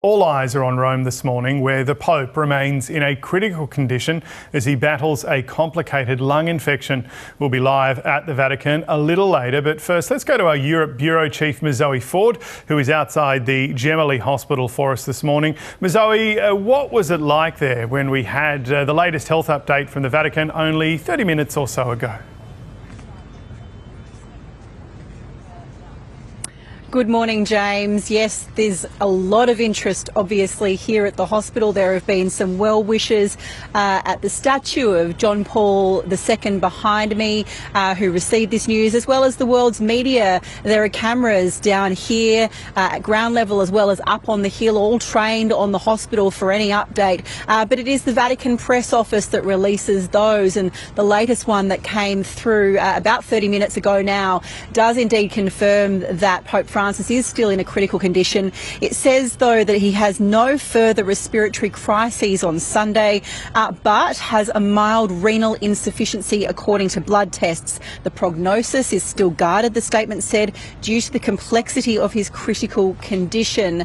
All eyes are on Rome this morning, where the Pope remains in a critical condition as he battles a complicated lung infection. We'll be live at the Vatican a little later, but first let's go to our Europe Bureau Chief Zoe Ford, who is outside the Gemelli Hospital for us this morning. Zoe, what was it like there when we had the latest health update from the Vatican only 30 minutes or so ago? Good morning, James. Yes, there's a lot of interest, obviously, here at the hospital. There have been some well wishes at the statue of John Paul II behind me, who received this news, as well as the world's media. There are cameras down here at ground level as well as up on the hill, all trained on the hospital for any update. But it is the Vatican press office that releases those, and the latest one that came through about 30 minutes ago now does indeed confirm that Pope Francis is still in a critical condition. It says, though, that he has no further respiratory crises on Sunday, but has a mild renal insufficiency according to blood tests. The prognosis is still guarded, the statement said, due to the complexity of his critical condition.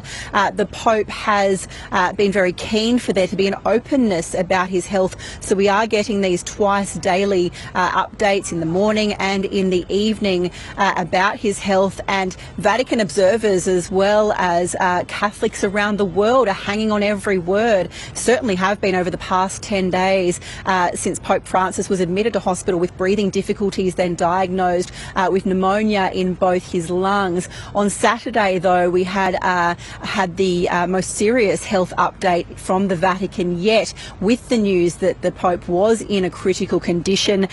The Pope has been very keen for there to be an openness about his health, so we are getting these twice daily updates in the morning and in the evening about his health, and Vatican observers as well as Catholics around the world are hanging on every word, certainly have been over the past 10 days since Pope Francis was admitted to hospital with breathing difficulties, then diagnosed with pneumonia in both his lungs. On Saturday, though, we had the most serious health update from the Vatican yet, with the news that the Pope was in a critical condition.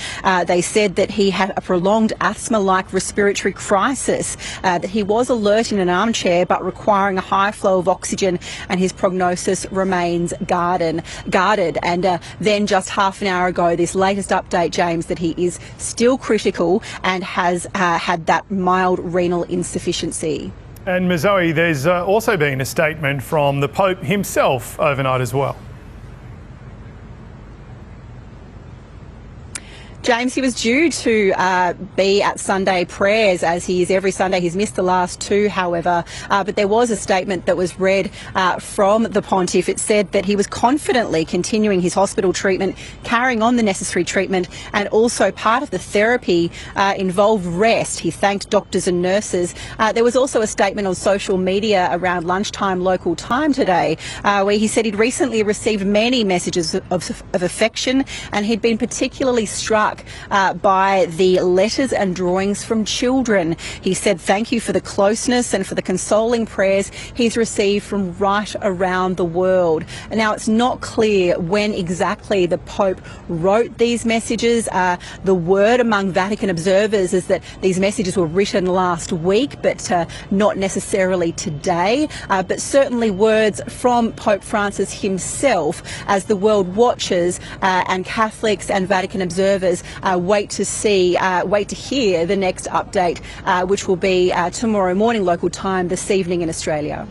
They said that he had a prolonged asthma-like respiratory crisis, that he was alert in an armchair but requiring a high flow of oxygen, and his prognosis remains guarded. And then just half an hour ago, this latest update, James, that he is still critical and has had that mild renal insufficiency. And Zoe, there's also been a statement from the Pope himself overnight as well. James, he was due to be at Sunday prayers, as he is every Sunday. He's missed the last two, however, but there was a statement that was read from the pontiff. It said that he was confidently continuing his hospital treatment, carrying on the necessary treatment, and also part of the therapy involved rest. He thanked doctors and nurses. There was also a statement on social media around lunchtime local time today, where he said he'd recently received many messages of affection, and he'd been particularly struck by the letters and drawings from children. He said thank you for the closeness and for the consoling prayers he's received from right around the world. And now it's not clear when exactly the Pope wrote these messages. The word among Vatican observers is that these messages were written last week, but not necessarily today. But certainly words from Pope Francis himself, as the world watches and Catholics and Vatican observers wait to hear the next update, which will be tomorrow morning local time, this evening in Australia.